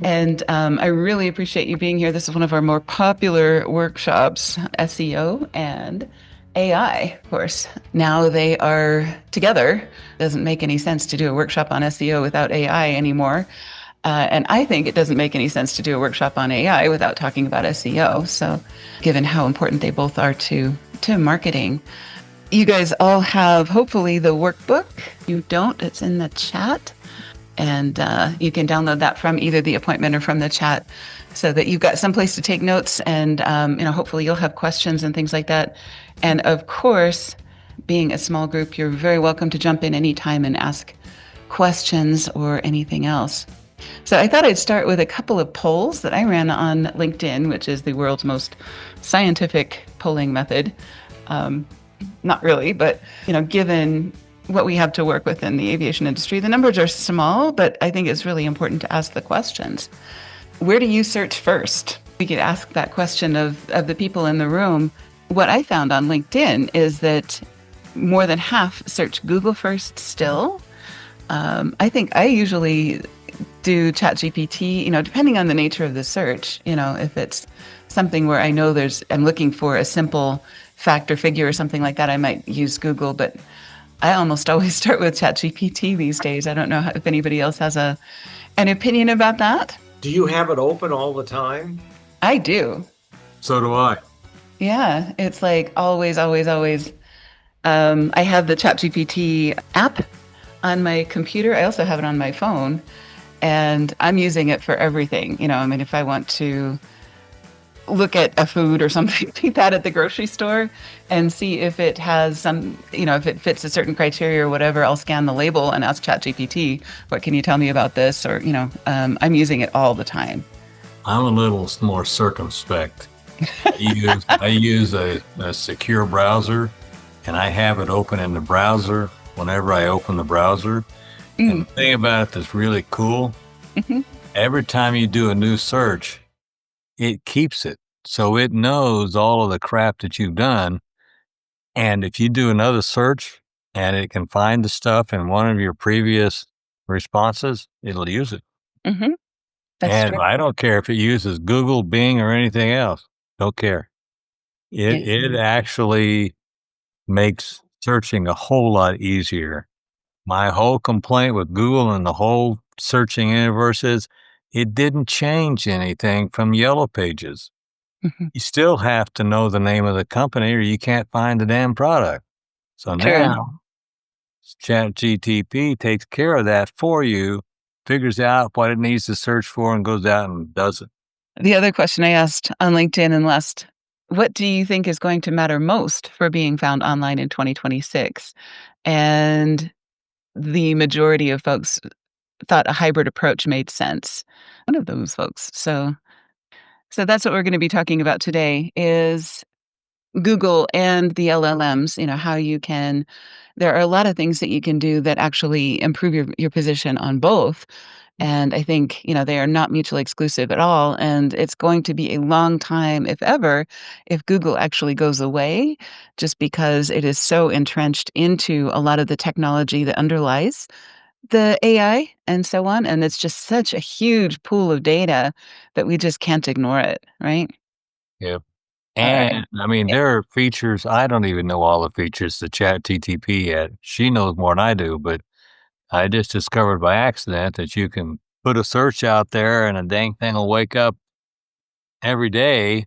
And I really appreciate you being here. This is one of our more popular workshops, SEO and AI, of course. Now they are together. Doesn't make any sense to do a workshop on SEO without AI anymore. And I think it doesn't make any sense to do a workshop on AI without talking about SEO. So, given how important they both are to marketing, you guys all have hopefully the workbook. If you don't, it's in the chat. And you can download that from either the appointment or from the chat so that you've got someplace to take notes. And, hopefully you'll have questions and things like that. And of course, being a small group, you're very welcome to jump in anytime and ask questions or anything else. So I thought I'd start with a couple of polls that I ran on LinkedIn, which is the world's most scientific polling method. Not really, but given what we have to work with in the aviation industry, the numbers are small, but I think it's really important to ask the questions. Where do you search first? We could ask that question of the people in the room. What I found on LinkedIn is that more than half search Google first still. I think I usually do ChatGPT, depending on the nature of the search. If it's something where I know I'm looking for a simple fact or figure or something like that, I might use Google, but I almost always start with ChatGPT these days. I don't know if anybody else has an opinion about that. Do you have it open all the time? I do. So do I. Yeah, it's like always, always, always. I have the ChatGPT app on my computer. I also have it on my phone. And I'm using it for everything. If I want to look at a food or something like that at the grocery store and see if it has some, if it fits a certain criteria or whatever, I'll scan the label and ask ChatGPT, what can you tell me about this? Or, I'm using it all the time. I'm a little more circumspect. I use a secure browser, and I have it open in the browser whenever I open the browser. And the thing about it that's really cool, every time you do a new search, it keeps it. So it knows all of the crap that you've done. And if you do another search and it can find the stuff in one of your previous responses, it'll use it. Mm-hmm. That's and true. I don't care if it uses Google, Bing, or anything else. Don't care. It actually makes searching a whole lot easier. My whole complaint with Google and the whole searching universe is it didn't change anything from Yellow Pages. Mm-hmm. You still have to know the name of the company or you can't find the damn product. So True. now ChatGPT takes care of that for you, figures out what it needs to search for, and goes out and does it. The other question I asked on LinkedIn what do you think is going to matter most for being found online in 2026? And the majority of folks thought a hybrid approach made sense. One of those folks. So that's what we're going to be talking about today is Google and the LLMs, how you can there are a lot of things that you can do that actually improve your position on both. And I think, they are not mutually exclusive at all. And it's going to be a long time, if ever, if Google actually goes away, just because it is so entrenched into a lot of the technology that underlies the AI and so on. And it's just such a huge pool of data that we just can't ignore it, right? Yep. All right. And I mean, there are features, I don't even know all the features the ChatGPT had. She knows more than I do, but I just discovered by accident that you can put a search out there and a dang thing will wake up every day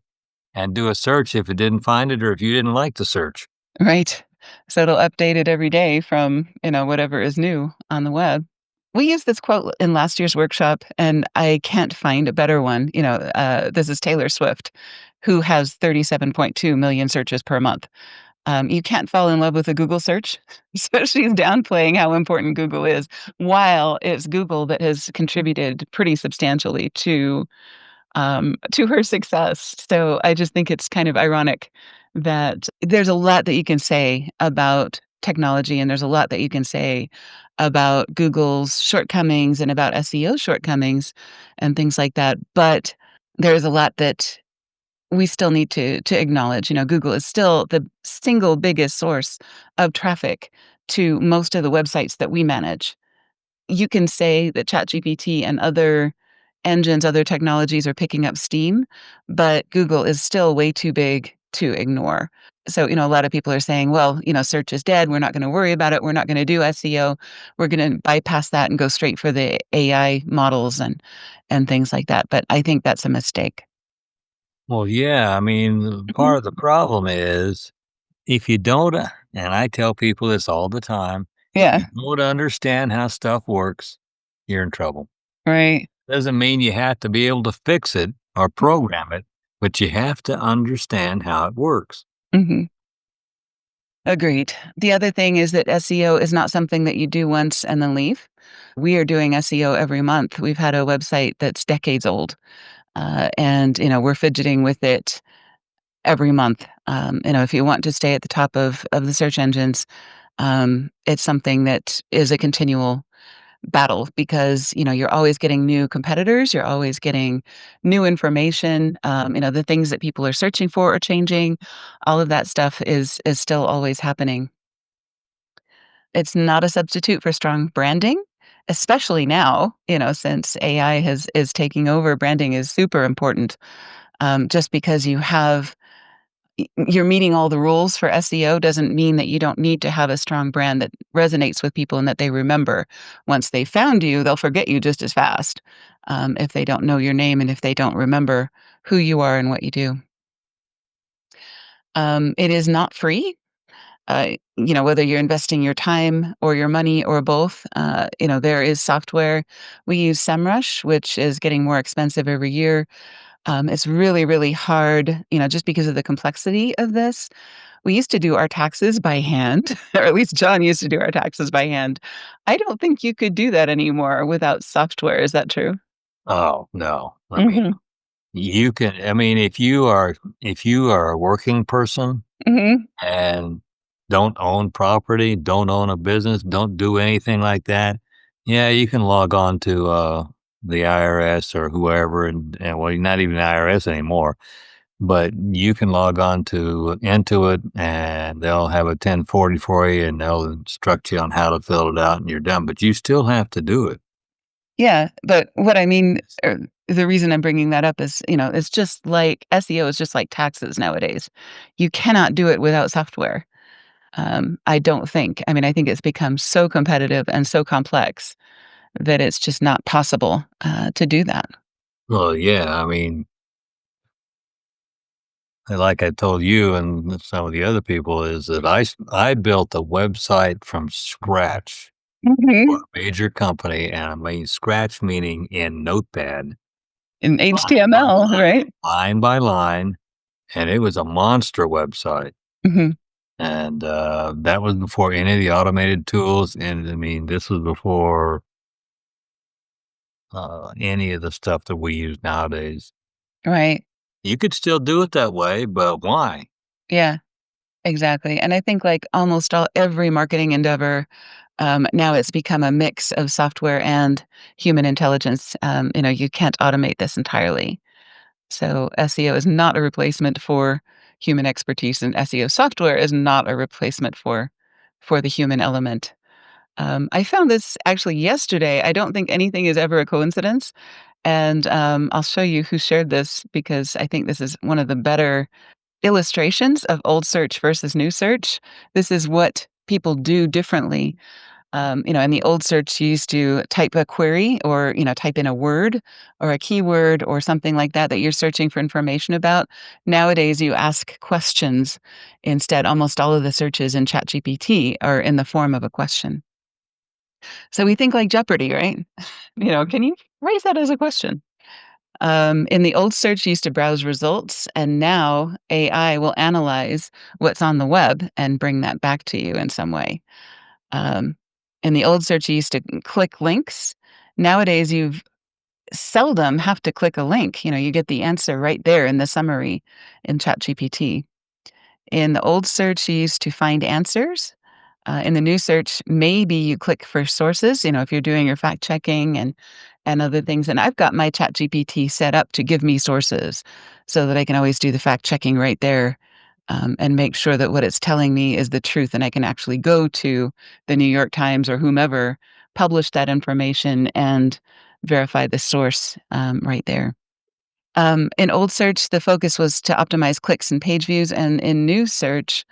and do a search if it didn't find it or if you didn't like the search. Right. So it'll update it every day from, whatever is new on the web. We used this quote in last year's workshop, and I can't find a better one. This is Taylor Swift, who has 37.2 million searches per month. You can't fall in love with a Google search. So she's downplaying how important Google is, while it's Google that has contributed pretty substantially to her success. So I just think it's kind of ironic that there's a lot that you can say about technology, and there's a lot that you can say about Google's shortcomings and about SEO shortcomings and things like that. But there's a lot that we still need to acknowledge. Google is still the single biggest source of traffic to most of the websites that we manage. You can say that ChatGPT and other engines, other technologies are picking up steam, but Google is still way too big to ignore. So, a lot of people are saying, well, search is dead. We're not going to worry about it. We're not going to do SEO. We're going to bypass that and go straight for the AI models and things like that. But I think that's a mistake. Well, yeah, I mean, Mhm. part of the problem is if you don't, and I tell people this all the time, if Yeah, you don't understand how stuff works, you're in trouble. right. Doesn't mean you have to be able to fix it or program it, but you have to understand how it works. Mhm. Agreed. The other thing is that SEO is not something that you do once and then leave. We are doing SEO every month. We've had a website that's decades old, and we're fidgeting with it every month. If you want to stay at the top of the search engines, it's something that is a continual battle because you're always getting new competitors, you're always getting new information. The things that people are searching for are changing. All of that stuff is still always happening. It's not a substitute for strong branding, especially now, since AI is taking over. Branding is super important. Just because you're meeting all the rules for SEO doesn't mean that you don't need to have a strong brand that resonates with people and that they remember. Once they found you, they'll forget you just as fast, if they don't know your name and if they don't remember who you are and what you do. It is not free. Whether you're investing your time or your money or both, there is software. We use SEMrush, which is getting more expensive every year. It's really, really hard, just because of the complexity of this. We used to do our taxes by hand, or at least John used to do our taxes by hand. I don't think you could do that anymore without software. Is that true? Oh, no. I mean, Mhm. you can, I mean, if you are a working person Mhm. and don't own property, don't own a business, don't do anything like that, yeah, you can log on to the IRS or whoever, and well, not even the IRS anymore, but you can log on to Intuit and they'll have a 1040 for you and they'll instruct you on how to fill it out and you're done. But you still have to do it. Yeah, but what I mean, the reason I'm bringing that up is, it's just like SEO is just like taxes nowadays. You cannot do it without software. I don't think. I mean, I think it's become so competitive and so complex that it's just not possible to do that. Well, yeah, I mean, like I told you and some of the other people, is that I built a website from scratch for Mhm. a major company, and I mean scratch meaning in Notepad, In line by HTML, line, right? line by line, and it was a monster website. Mhm. And that was before any of the automated tools, and I mean this was before any of the stuff that we use nowadays. Right. You could still do it that way, but why? Yeah, exactly. And I think like almost every marketing endeavor, now it's become a mix of software and human intelligence. You can't automate this entirely. So SEO is not a replacement for human expertise, and SEO software is not a replacement for the human element. I found this actually yesterday. I don't think anything is ever a coincidence, and I'll show you who shared this because I think this is one of the better illustrations of old search versus new search. This is what people do differently. In the old search, you used to type a query or, type in a word or a keyword or something like that that you're searching for information about. Nowadays, you ask questions instead. Almost all of the searches in ChatGPT are in the form of a question. So we think like Jeopardy, right? Can you raise that as a question? In the old search, you used to browse results, and now AI will analyze what's on the web and bring that back to you in some way. Um, in the old search, you used to click links. Nowadays, you seldom have to click a link. You get the answer right there in the summary in ChatGPT. In the old search, you used to find answers. In the new search, maybe you click for sources, if you're doing your fact checking and other things. And I've got my ChatGPT set up to give me sources so that I can always do the fact checking right there, and make sure that what it's telling me is the truth. And I can actually go to the New York Times or whomever published that information and verify the source right there. In old search, the focus was to optimize clicks and page views, and in new search,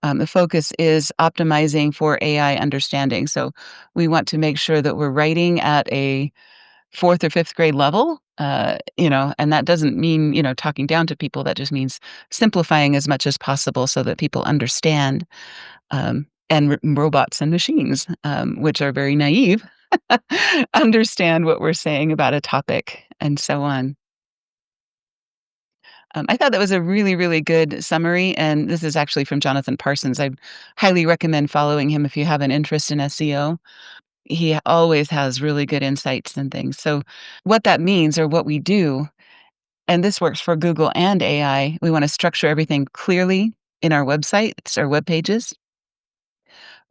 the focus is optimizing for AI understanding. So we want to make sure that we're writing at a fourth or fifth grade level, and that doesn't mean, talking down to people. That just means simplifying as much as possible so that people understand, and robots and machines, which are very naive, understand what we're saying about a topic and so on. I thought that was a really, really good summary, and this is actually from Jonathan Parsons. I highly recommend following him if you have an interest in SEO. He always has really good insights and things. So, what that means, or what we do, and this works for Google and AI, we want to structure everything clearly in our websites or web pages.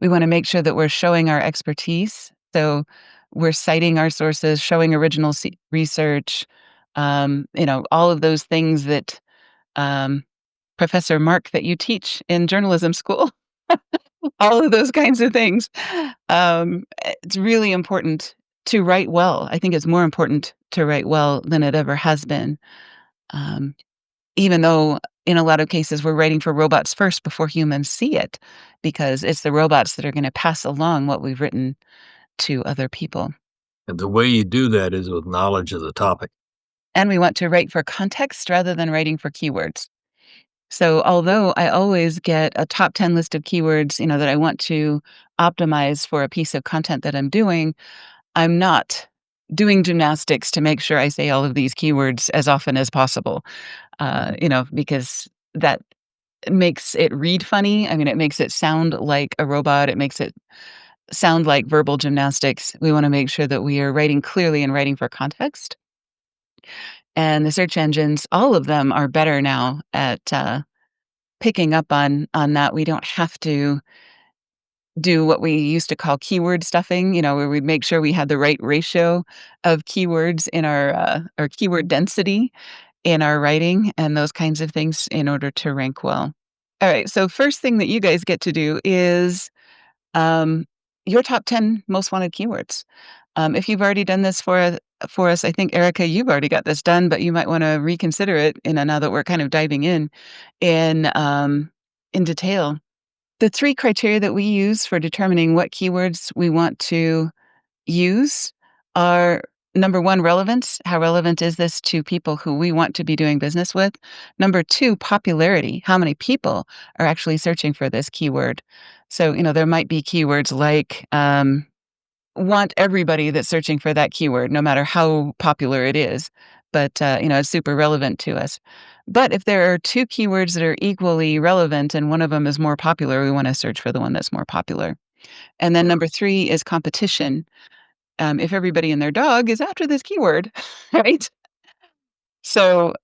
We want to make sure that we're showing our expertise. So, we're citing our sources, showing original research, all of those things that um, Professor Mark that you teach in journalism school, all of those kinds of things. It's really important to write well. I think it's more important to write well than it ever has been. Um, Even though in a lot of cases we're writing for robots first before humans see it, because it's the robots that are going to pass along what we've written to other people. And the way you do that is with knowledge of the topic. And we want to write for context rather than writing for keywords. So although I always get a top 10 list of keywords, that I want to optimize for a piece of content that I'm doing, I'm not doing gymnastics to make sure I say all of these keywords as often as possible, because that makes it read funny. I mean, it makes it sound like a robot. It makes it sound like verbal gymnastics. We want to make sure that we are writing clearly and writing for context. And the search engines, all of them are better now at picking up on that. We don't have to do what we used to call keyword stuffing, where we make sure we had the right ratio of keywords in our keyword density in our writing and those kinds of things in order to rank well. All right, so first thing that you guys get to do is um, your top 10 most wanted keywords. If you've already done this for us, I think, Erica, you've already got this done, but you might want to reconsider it. Now that we're kind of diving in detail. The three criteria that we use for determining what keywords we want to use are: number one, relevance. How relevant is this to people who we want to be doing business with? Number two, popularity. How many people are actually searching for this keyword? So, there might be keywords like want everybody that's searching for that keyword, no matter how popular it is. But, it's super relevant to us. But if there are two keywords that are equally relevant and one of them is more popular, we want to search for the one that's more popular. And then number three is competition. If everybody and their dog is after this keyword, right? So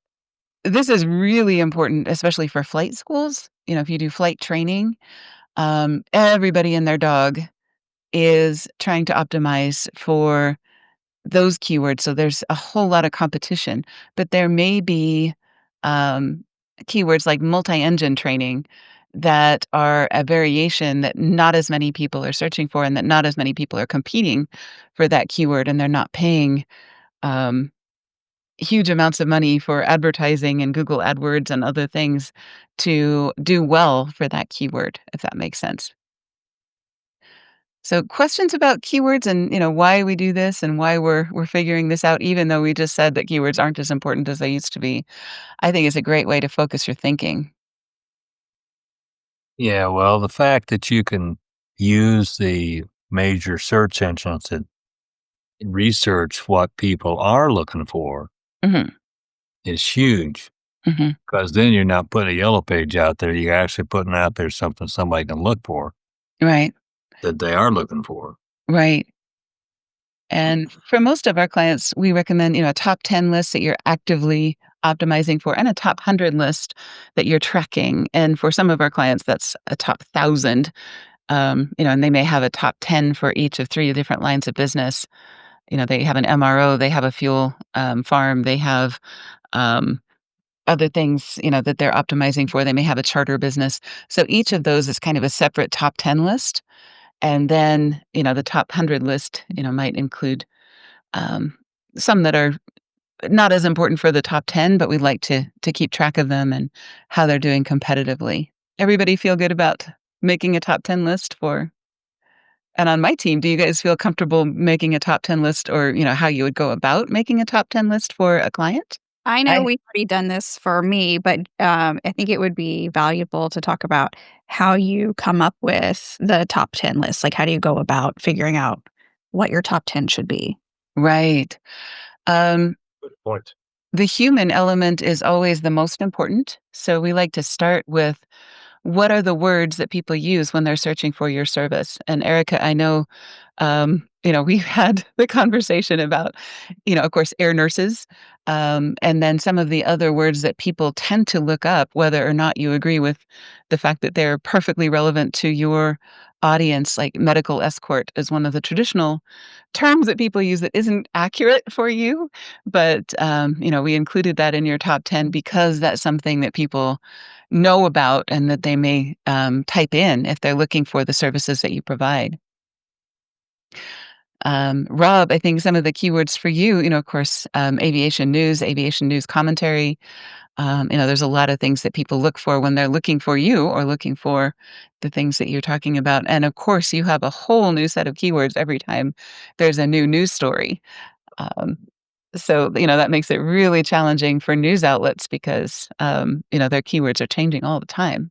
this is really important, especially for flight schools. If you do flight training, everybody and their dog is trying to optimize for those keywords, so there's a whole lot of competition. But there may be, um, keywords like multi-engine training that are a variation that not as many people are searching for, and that not as many people are competing for that keyword, and they're not paying, um, huge amounts of money for advertising and Google AdWords and other things to do well for that keyword, if that makes sense. So questions about keywords and, why we do this and why we're figuring this out, even though we just said that keywords aren't as important as they used to be, I think is a great way to focus your thinking. Yeah, well, the fact that you can use the major search engines to research what people are looking for Mhm, is huge, mhm. because then you're not putting a yellow page out there. You're actually putting out there something somebody can look for Right, that they are looking for. right. And for most of our clients, we recommend, a top 10 list that you're actively optimizing for, and a top 100 list that you're tracking. And for some of our clients, that's a top 1,000, and they may have a top 10 for each of three different lines of business. They have an MRO, they have a fuel farm, they have um, other things, that they're optimizing for. They may have a charter business. So each of those is kind of a separate top 10 list. And then, the top 100 list, might include some that are not as important for the top 10, but we like to keep track of them and how they're doing competitively. Everybody feel good about making a top 10 list for and on my team, do you guys feel comfortable making a top 10 list or, how you would go about making a top 10 list for a client? I know I we've already done this for me, but, I think it would be valuable to talk about how you come up with the top 10 list. Like, how do you go about figuring out what your top 10 should be? Right. Um, Good point. the human element is always the most important. So we like to start with what are the words that people use when they're searching for your service? And Erica, I know, we've had the conversation about, of course, air nurses, and then some of the other words that people tend to look up, whether or not you agree with the fact that they're perfectly relevant to your audience, like medical escort is one of the traditional terms that people use that isn't accurate for you. But, we included that in your top 10 because that's something that people know about and that they may type in if they're looking for the services that you provide. Rob, I think some of the keywords for you, of course, aviation news commentary. There's a lot of things that people look for when they're looking for you or looking for the things that you're talking about. And of course, you have a whole new set of keywords every time there's a new news story. Um, so that makes it really challenging for news outlets because, their keywords are changing all the time.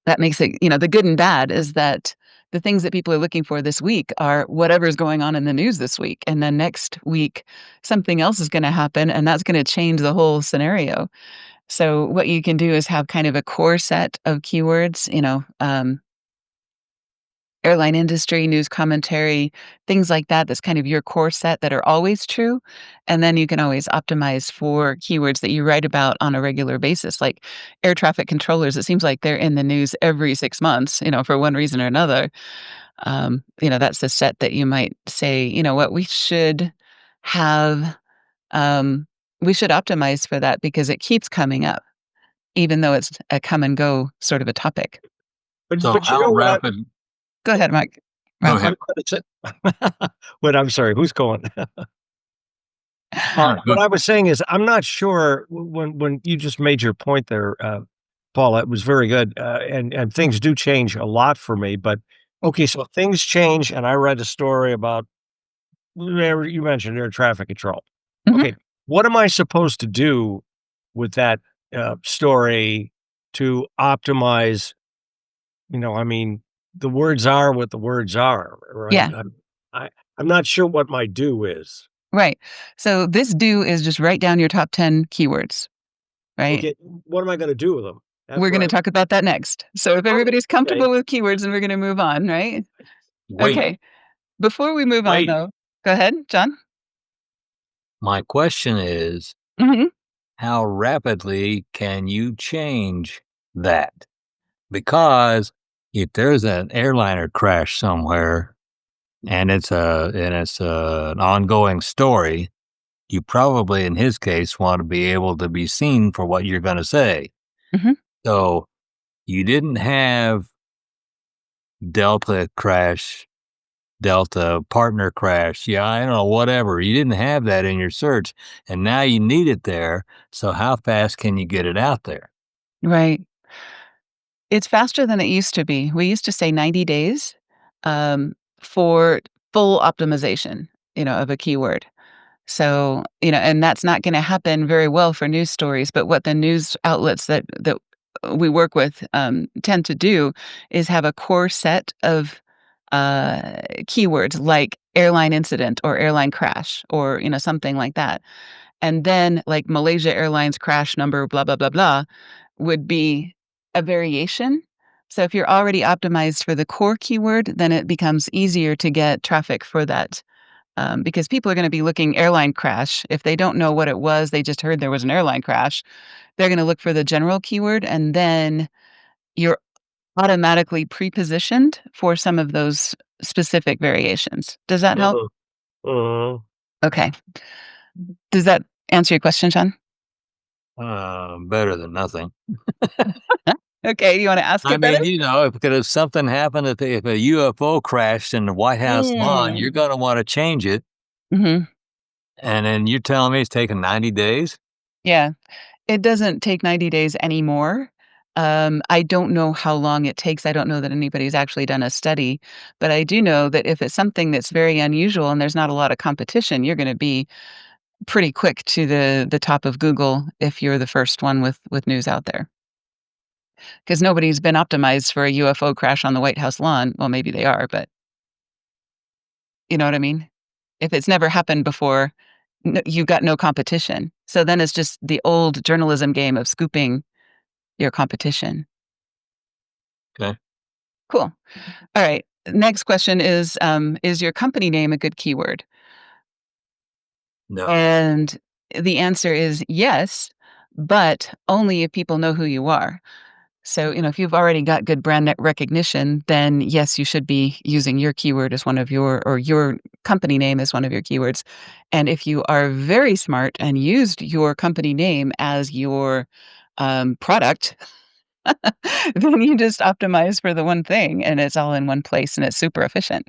That makes it the good and bad is that the things that people are looking for this week are whatever's going on in the news this week, and then next week, something else is gonna happen, and that's gonna change the whole scenario. So what you can do is have kind of a core set of keywords, airline industry, news commentary, things like that, that's kind of your core set that are always true, and then you can always optimize for keywords that you write about on a regular basis, like air traffic controllers. It seems like they're in the news every 6 months, for one reason or another. That's the set that you might say, "You know what? Have, um we should optimize for that because it keeps coming up, even though it's a come and go sort of a topic." But So but you how know what I rapid? Go ahead, Mike. Go Rob. ahead. what I'm sorry, who's going? All right, What I was saying is I'm not sure when you just made your point there, Paula, it was very good, and things do change a lot for me, but okay, so things change, and I read a story about where you mentioned air traffic control. Mhm. Okay, what am I supposed to do with that, story to optimize, I mean, the words are what the words are, right? Yeah. I I'm not sure what my do is. Right. So this do is just write down your top 10 keywords, right? Okay, what am I gonna do with them? That's We're what gonna I talk about that next. So if Oh, everybody's okay. comfortable with keywords, then we're gonna move on, right? wait, Okay. Before we move on Wait. though, go ahead, John. my question is, Mhm. how rapidly can you change that? Because if there's an airliner crash somewhere and it's an ongoing story, you probably, in his case, want to be able to be seen for what you're going to say. Mhm. So you didn't have Delta crash, Delta partner crash. Yeah, I don't know, whatever. You didn't have that in your search, and now you need it there. So how fast can you get it out there? Right. It's faster than it used to be. We used to say 90 days, for full optimization, of a keyword. So, and that's not gonna happen very well for news stories, but what the news outlets that we work with, tend to do is have a core set of, keywords like airline incident or airline crash or, something like that. And then, like, Malaysia Airlines crash number blah, blah, blah, blah, would be a variation. So if you're already optimized for the core keyword, then it becomes easier to get traffic for that because people are going to be looking airline crash. If they don't know what it was, they just heard there was an airline crash. They're going to look for the general keyword, and then you're automatically pre-positioned for some of those specific variations. Does that help? Mhm, mhm. Okay. Does that answer your question, Sean? Better than nothing. Okay. You want to ask I it better? mean, if something happened, if a UFO crashed in the White House lawn, Mm. you're going to want to change it. Hmm. And then you're telling me it's taking 90 days? Yeah. It doesn't take 90 days anymore. I don't know how long it takes. I don't know that anybody's actually done a study, but I do know that if it's something that's very unusual and there's not a lot of competition, you're gonna be pretty quick to the top of Google if you're the first one with news out there. Because nobody's been optimized for a UFO crash on the White House lawn. Well, maybe they are, but you know what I mean? If it's never happened before, you've got no competition. So then it's just the old journalism game of scooping your competition. Okay. Cool. All right. Next question is your company name a good keyword? No. And the answer is yes, but only if people know who you are. So, if you've already got good brand net recognition, then yes, you should be using your keyword as one of your company name as one of your keywords. And if you are very smart and used your company name as your product, then you just optimize for the one thing and it's all in one place and it's super efficient.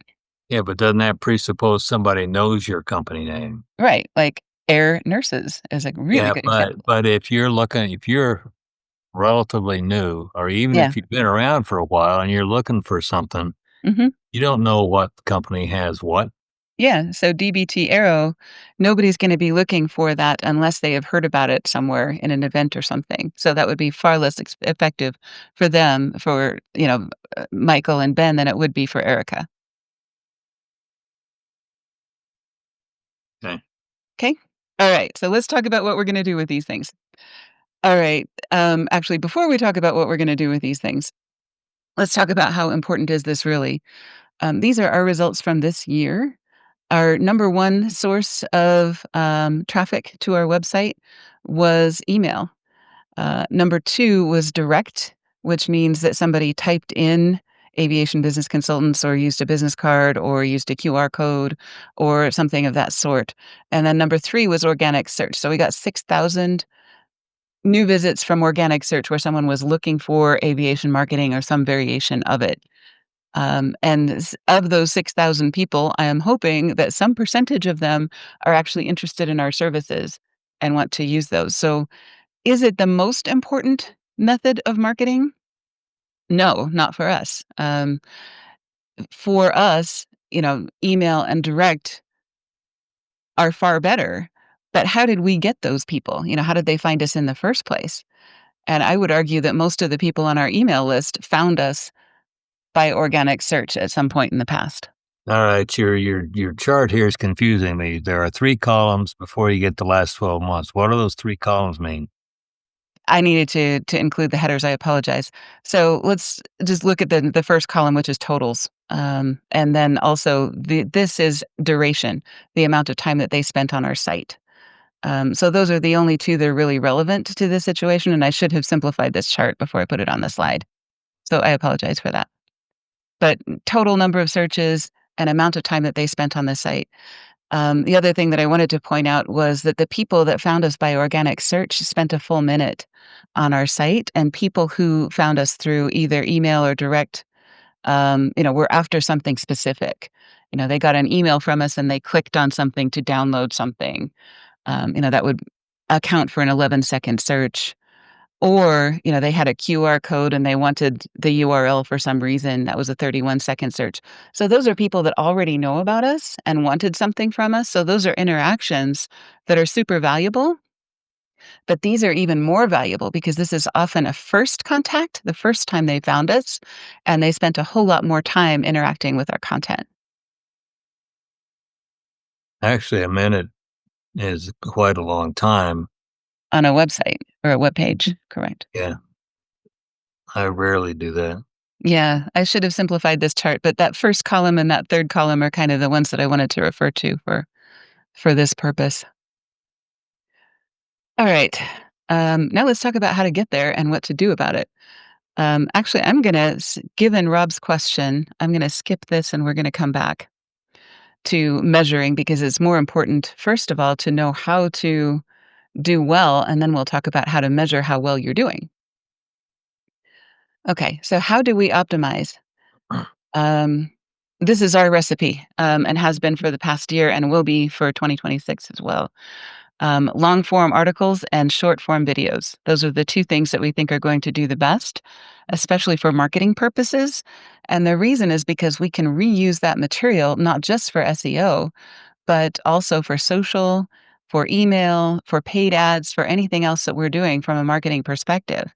Yeah, but doesn't that presuppose somebody knows your company name? Right. Like Air Nurses is a really Yeah, good but example. but if you're relatively new, or even Yeah. if you've been around for a while and you're looking for something, Hmm. you don't know what company has what. Yeah. So DBT Arrow, nobody's going to be looking for that unless they have heard about it somewhere in an event or something. So that would be far less effective for them, for, Michael and Ben than it would be for Erica. Okay. Okay. All right. So let's talk about what we're going to do with these things. All right. Actually, before we talk about what we're going to do with these things, let's talk about how important is this really. These are our results from this year. Our number one source of traffic to our website was email. Number two was direct, which means that somebody typed in aviation business consultants or used a business card or used a QR code or something of that sort. And then number three was organic search. So we got 6,000 new visits from organic search where someone was looking for aviation marketing or some variation of it. Of those 6,000 people, I am hoping that some percentage of them are actually interested in our services and want to use those. So, is it the most important method of marketing? No, not for us. For us, email and direct are far better. But how did we get those people? How did they find us in the first place? And I would argue that most of the people on our email list found us by organic search at some point in the past. All right, your chart here is confusing me. There are 3 columns before you get the last 12 months. What do those 3 columns mean? I needed to include the headers, I apologize. So let's just look at the first column, which is totals. And then also this is duration, the amount of time that they spent on our site. So those are the only 2 that are really relevant to this situation, and I should have simplified this chart before I put it on the slide. So I apologize for that. But total number of searches and amount of time that they spent on the site. The other thing that I wanted to point out was that the people that found us by organic search spent a full minute on our site, and people who found us through either email or direct, were after something specific. They got an email from us and they clicked on something to download something. That would account for an 11-second search. Or, they had a QR code and they wanted the URL for some reason. That was a 31-second search. So those are people that already know about us and wanted something from us. So those are interactions that are super valuable. But these are even more valuable because this is often a first contact, the first time they found us, and they spent a whole lot more time interacting with our content Actually, a minute is quite a long time. on a website or a web page. Correct. Yeah, I rarely do that. Yeah, I should have simplified this chart, but that first column and that third column are kind of the ones that I wanted to refer to for this purpose. All right. Now let's talk about how to get there and what to do about it. Actually, I'm going to, given Rob's question, I'm going to skip this and we're going to come back to measuring because it's more important, first of all, to know how to do well, and then we'll talk about how to measure how well you're doing. Okay, so how do we optimize? Um, This is our recipe, and has been for the past year and will be for 2026 as well. Long form articles and short form videos. Those are the two things that we think are going to do the best, especially for marketing purposes. And the reason is because we can reuse that material not just for SEO, but also for social, for email, for paid ads, for anything else that we're doing from a marketing perspective.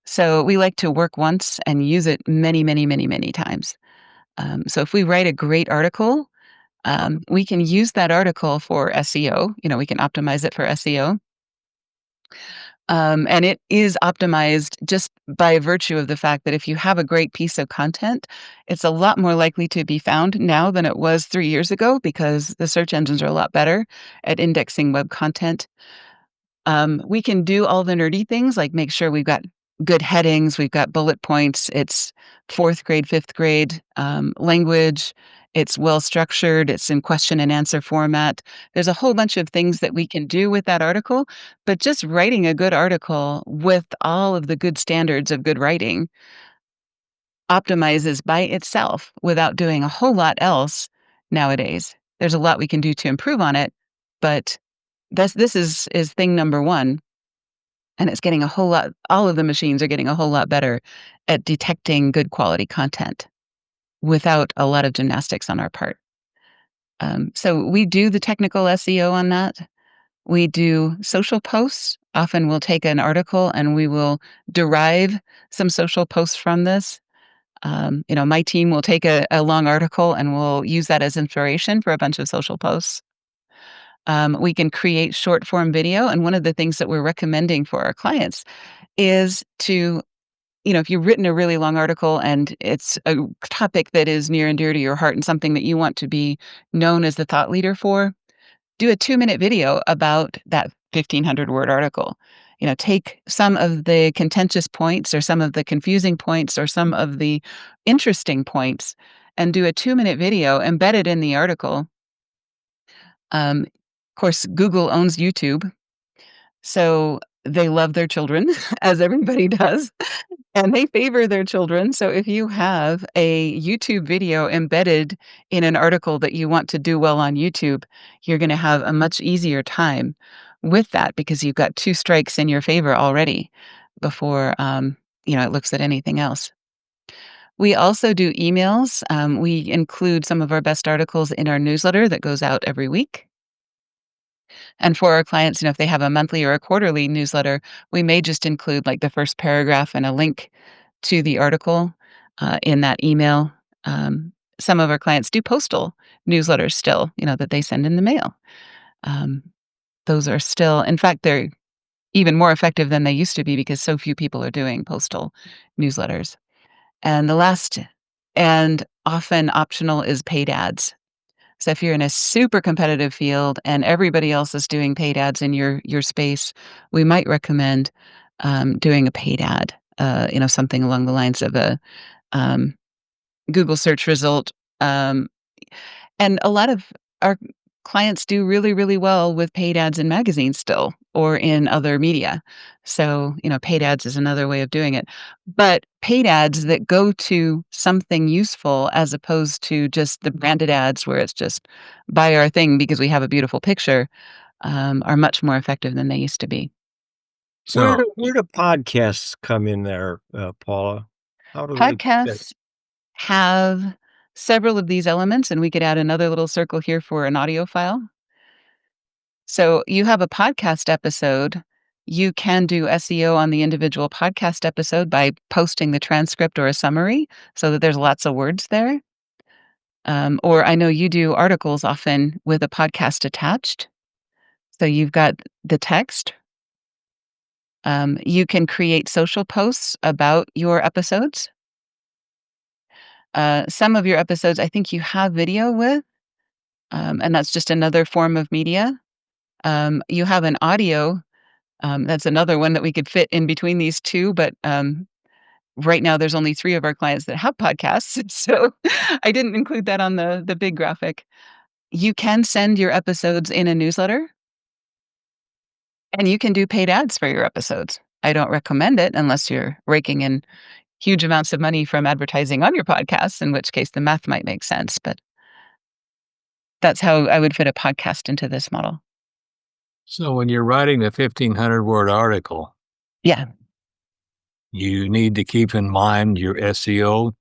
So we like to work once and use it many, many, many, many times. So if we write a great article, we can use that article for SEO. We can optimize it for SEO. And it is optimized just by virtue of the fact that if you have a great piece of content, it's a lot more likely to be found now than it was 3 years ago because the search engines are a lot better at indexing web content. We can do all the nerdy things like make sure we've got good headings, we've got bullet points, it's 4th grade, 5th grade language, it's well structured, it's in question and answer format. There's a whole bunch of things that we can do with that article, but just writing a good article with all of the good standards of good writing optimizes by itself without doing a whole lot else nowadays. There's a lot we can do to improve on it, but this is thing number one, and it's getting a whole lot all of the machines are getting a whole lot better at detecting good quality content without a lot of gymnastics on our part. So we do the technical SEO on that. We do social posts. Often we'll take an article and we will derive some social posts from this. My team will take a long article and we'll use that as inspiration for a bunch of social posts. We can create short form video. And one of the things that we're recommending for our clients is to, if you've written a really long article and it's a topic that is near and dear to your heart and something that you want to be known as the thought leader for, do a 2-minute video about that 1,500-word article. Take some of the contentious points or some of the confusing points or some of the interesting points and do a 2-minute video, embed it in the article. Of course, Google owns YouTube, so they love their children, as everybody does, and they favor their children. So if you have a YouTube video embedded in an article that you want to do well on YouTube, you're going to have a much easier time with that because you've got 2 strikes in your favor already before it looks at anything else. We also do emails. We include some of our best articles in our newsletter that goes out every week. And for our clients, if they have a monthly or a quarterly newsletter, we may just include like the first paragraph and a link to the article in that email. Some of our clients do postal newsletters still, that they send in the mail. Um, those are still, in fact, they're even more effective than they used to be because so few people are doing postal newsletters. And the last and often optional is paid ads. So if you're in a super competitive field and everybody else is doing paid ads in your space, we might recommend doing a paid ad. Something along the lines of a um, Google search result. Um, and a lot of our clients do really, really well with paid ads in magazines still or in other media. So, paid ads is another way of doing it. But paid ads that go to something useful as opposed to just the branded ads where it's just buy our thing because we have a beautiful picture are much more effective than they used to be. Where So, do where do podcasts come in there, Paula? How do they fit? Podcasts have several of these elements, and we could add another little circle here for an audio file. So you have a podcast episode. You can do SEO on the individual podcast episode by posting the transcript or a summary so that there's lots of words there. Or I know you do articles often with a podcast attached. So you've got the text. You can create social posts about your episodes. Some of your episodes, I think you have video with, and that's just another form of media. You have an audio. That's another one that we could fit in between these 2, but, right now there's only 3 of our clients that have podcasts, so I didn't include that on the big graphic. You can send your episodes in a newsletter, and you can do paid ads for your episodes. I don't recommend it unless you're raking in, huge amounts of money from advertising on your podcast, in which case the math might make sense. But that's how I would fit a podcast into this model. So when you're writing a 1,500 word article, Yeah. you need to keep in mind your SEO.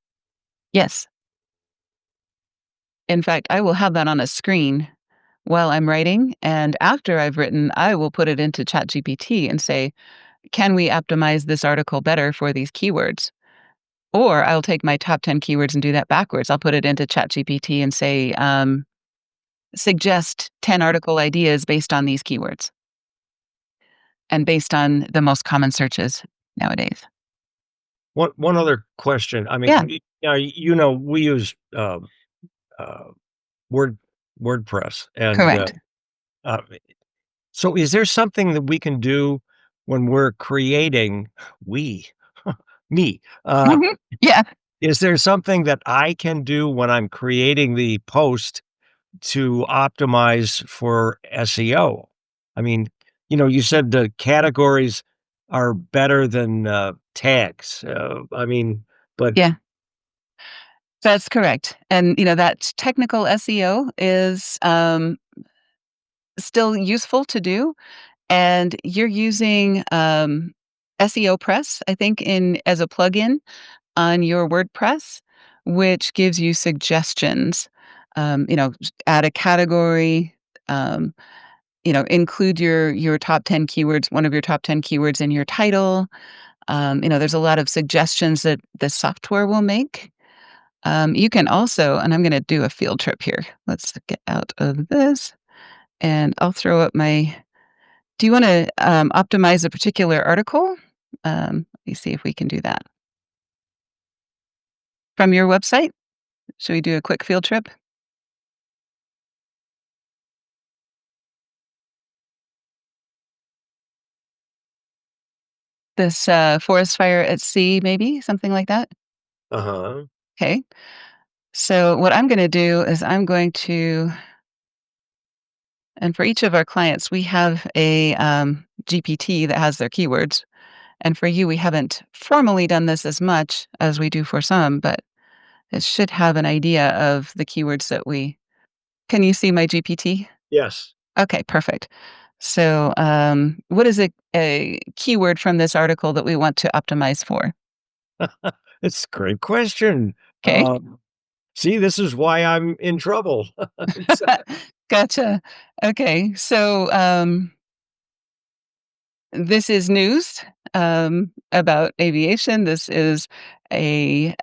Yes. In fact, I will have that on a screen while I'm writing. And after I've written, I will put it into ChatGPT and say, can we optimize this article better for these keywords? Or I'll take my top 10 keywords and do that backwards. I'll put it into ChatGPT and say, suggest 10 article ideas based on these keywords and based on the most common searches nowadays. One other question. I Yeah. mean, we use uh, WordPress, and Correct. uh, so is there something that we can do when we're creating we me? Mhm. Yeah. Is there something that I can do when I'm creating the post to optimize for SEO? I mean, you said the categories are better than tags. I mean, but Yeah. That's correct. And, that technical SEO is still useful to do. And you're using SEO Press, I think, in as a plugin on your WordPress, which gives you suggestions. Add a category. Um, include your top 10 keywords, one of your top 10 keywords in your title. There's a lot of suggestions that the software will make. You can also, and I'm going to do a field trip here. Let's get out of this, and I'll throw up my. Do you want to optimize a particular article? Let me see if we can do that from your website. Should we do a quick field trip? This forest fire at sea, maybe something like that. uh-huh. Okay. So what I'm going to do is I'm going to, and for each of our clients, we have a GPT that has their keywords. And for you, we haven't formally done this as much as we do for some, but it should have an idea of the keywords that we. Can you see my GPT? Yes. Okay, perfect. So, what is a keyword from this article that we want to optimize for? It's a great question. Okay. See, this is why I'm in trouble. It's, Gotcha. Okay. So, this is news about aviation. This is a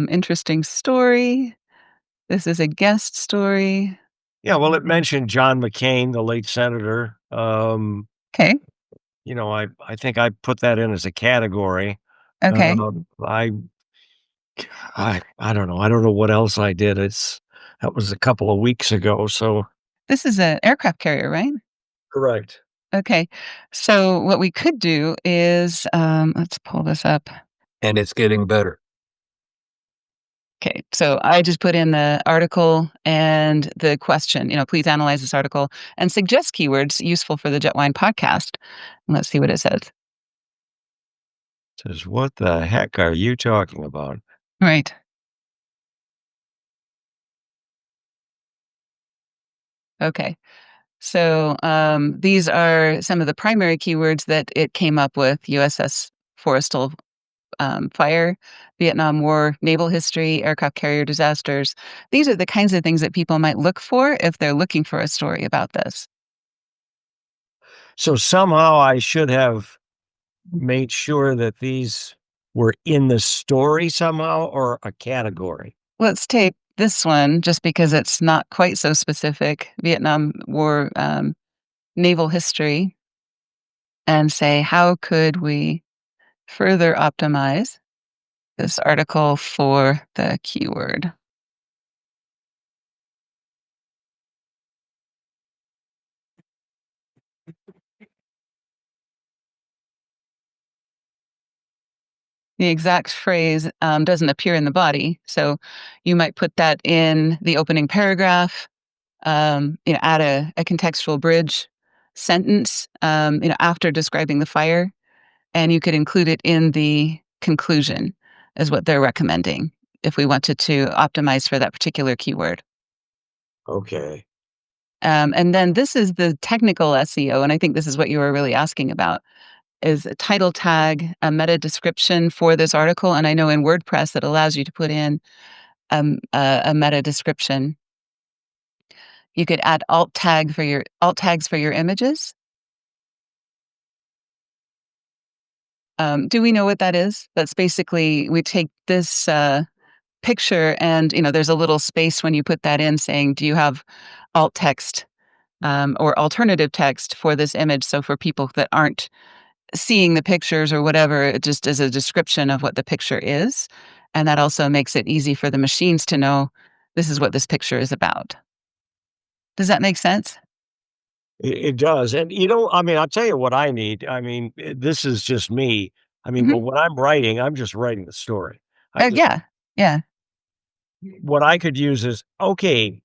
interesting story. This is a guest story. yeah, well, it mentioned John McCain, the late senator. Okay. I think I put that in as a category. Okay. Um, I I don't know. I don't know what else I did. That was a couple of weeks ago. So This is an aircraft carrier, right? correct. Okay. So what we could do is, let's pull this up. And it's getting better. Okay. So I just put in the article and the question, please analyze this article and suggest keywords useful for the Jetwine podcast. And let's see what it says. Says, what the heck are you talking about? Right. Okay. So these are some of the primary keywords that it came up with: USS Forrestal fire, Vietnam War, naval history, aircraft carrier disasters. These are the kinds of things that people might look for if they're looking for a story about this. So somehow I should have made sure that these were in the story somehow or a category. Let's take this one just because it's not quite so specific: Vietnam War naval history, and say, how could we further optimize this article for the keyword? The exact phrase doesn't appear in the body, so you might put that in the opening paragraph. Add a contextual bridge sentence, after describing the fire, and you could include it in the conclusion. is what they're recommending if we wanted to optimize for that particular keyword. Okay. And then this is the technical SEO, and I think this is what you were really asking about, is a title tag, a meta description for this article. And I know in WordPress it allows you to put in a meta description. You could add alt tags for your images. Do we know what that is? That's basically we take this picture, and there's a little space when you put that in, saying, "Do you have alt text or alternative text for this image?" So for people that aren't seeing the pictures or whatever, it just is a description of what the picture is, and that also makes it easy for the machines to know this is what this picture is about. Does that make sense? It does, and, I mean, I'll tell you what I need. I mean, this is just me. I mean, Mhm. but when I'm writing, I'm just writing the story. I just Yeah, yeah. what I could use is, okay,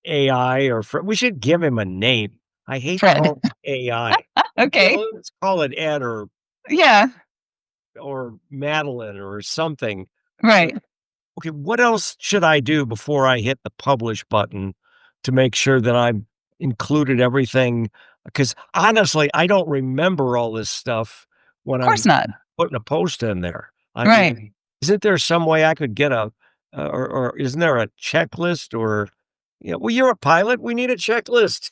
AI we should give him a name. I hate Fred. calling it AI. Okay. Let's call it Ed Yeah, or Madeline or something. But, right. okay, what else should I do before I hit the publish button to make sure that I've included everything? Because honestly, I don't remember all this stuff when Of course I'm not. putting a post in there. I Right. mean, isn't there some way I could get or isn't there a checklist or, well, you're a pilot. We need a checklist.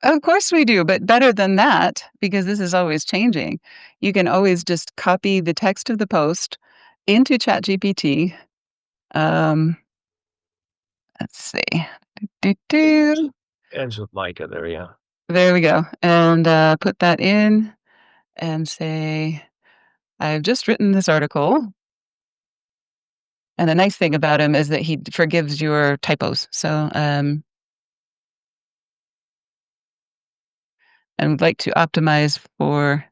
Of course we do, but better than that, because this is always changing. You can always just copy the text of the post into ChatGPT. Um, let's see. Do, do. Ends with Micah there, yeah. There we go. And put that in and say, I've just written this article. And the nice thing about him is that he forgives your typos. So, I would like to optimize for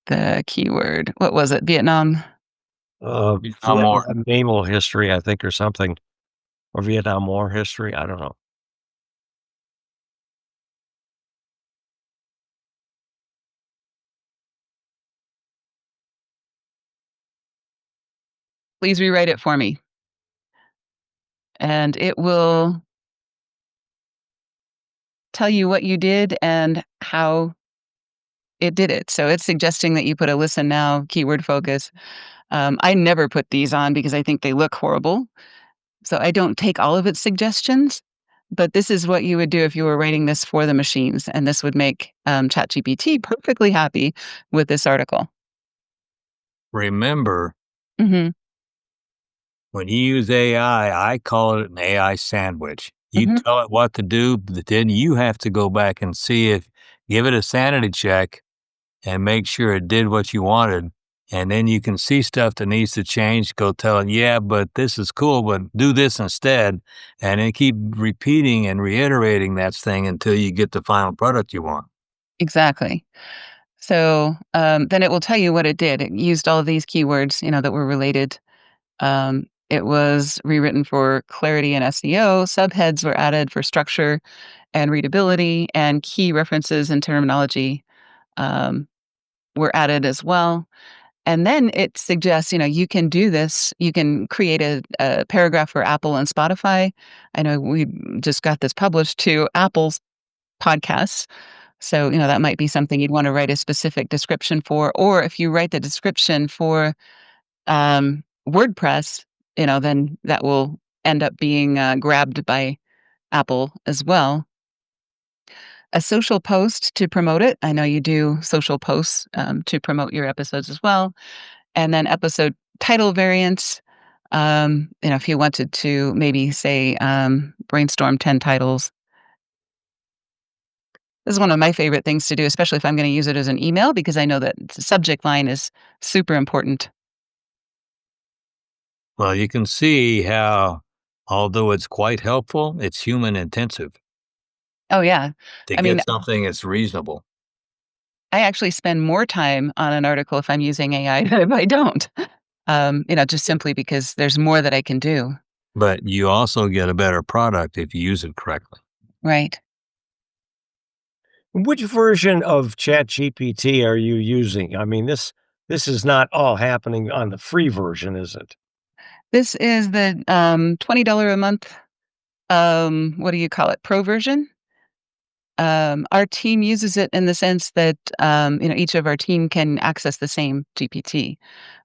the keyword. What was it? Vietnam? I'm more. Vietnam naval history, I think, or something, or Vietnam War history. I don't know. Please rewrite it for me. And it will tell you what you did and how it did it. So it's suggesting that you put a listen now, keyword focus. I never put these on because I think they look horrible. So I don't take all of its suggestions. But this is what you would do if you were writing this for the machines. And this would make ChatGPT perfectly happy with this article. Remember, Hmm. when you use AI, I call it an AI sandwich. You Hmm. tell it what to do, but then you have to go back and give it a sanity check and make sure it did what you wanted. And then you can see stuff that needs to change. Go tell it, yeah, but this is cool, but do this instead. And then keep repeating and reiterating that thing until you get the final product you want. Exactly. So then it will tell you what it did. It used all of these keywords, that were related. It was rewritten for clarity and SEO. Subheads were added for structure and readability, and key references and terminology um, were added as well. And then it suggests, you can do this. You can create a paragraph for Apple and Spotify. I know we just got this published to Apple's podcasts. So, that might be something you'd want to write a specific description for. Or if you write the description for WordPress, then that will end up being grabbed by Apple as well. A social post to promote it. I know you do social posts to promote your episodes as well. And then episode title variants. If you wanted to maybe say brainstorm 10 titles. This is one of my favorite things to do, especially if I'm going to use it as an email, because I know that the subject line is super important. Well, you can see how, although it's quite helpful, it's human intensive Oh, yeah. to I mean, get something that's reasonable. I actually spend more time on an article if I'm using AI than if I don't, just simply because there's more that I can do. But you also get a better product if you use it correctly. Right. Which version of ChatGPT are you using? I mean, this is not all happening on the free version, is it? This is the $20 a month, what do you call it, pro version. Our team uses it in the sense that each of our team can access the same GPT,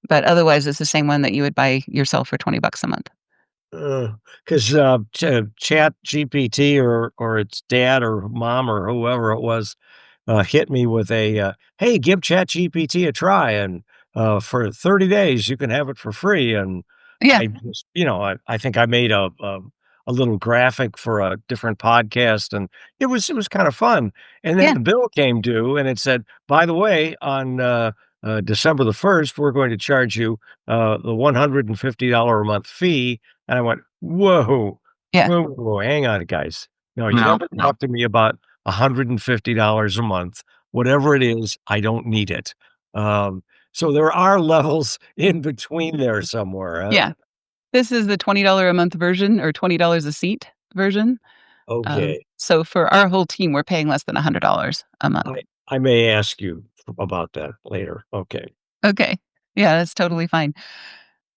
but otherwise it's the same one that you would buy yourself for $20 a month. 'Cause, Chat GPT or its dad or mom or whoever it was, hit me with "Hey, give ChatGPT a try, and, for 30 days, you can have it for free," and Yeah, I just I think I made a little graphic for a different podcast, and it was kinda fun, and then yeah, the bill came due, and it said, "By the way, on, December the 1st, we're going to charge you, the $150 a month fee," and I went, "Whoa, yeah, whoa, whoa, hang on, guys. No, you No, never no. talk to me about $150 a month. Whatever it is, I don't need it." Um, so there are levels in between there somewhere, huh? yeah. This is the $20 a month version or $20 a seat version. Okay. So for our whole team, we're paying less than $100 a month. I may ask you about that later. Okay. Okay. Yeah, that's totally fine.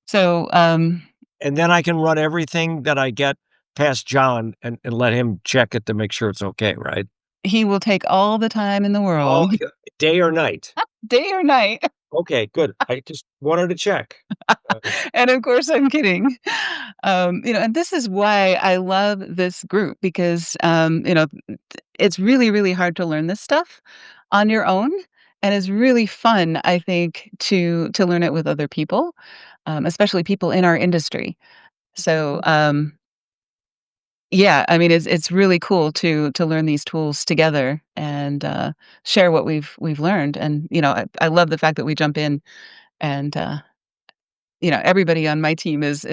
So, And then I can run everything that I get past John and let him check it to make sure it's okay, right? he will take all the time in the Oh, world, yeah. Day or night? day or night. Okay, good. I just wanted to check. Uh, And of course, I'm kidding. And this is why I love this group because, it's really, really hard to learn this stuff on your own, and it's really fun, I think, to learn it with other people, especially people in our industry. So, yeah, I mean, it's really cool to learn these tools together and share what we've learned. And I love the fact that we jump in and everybody on my team is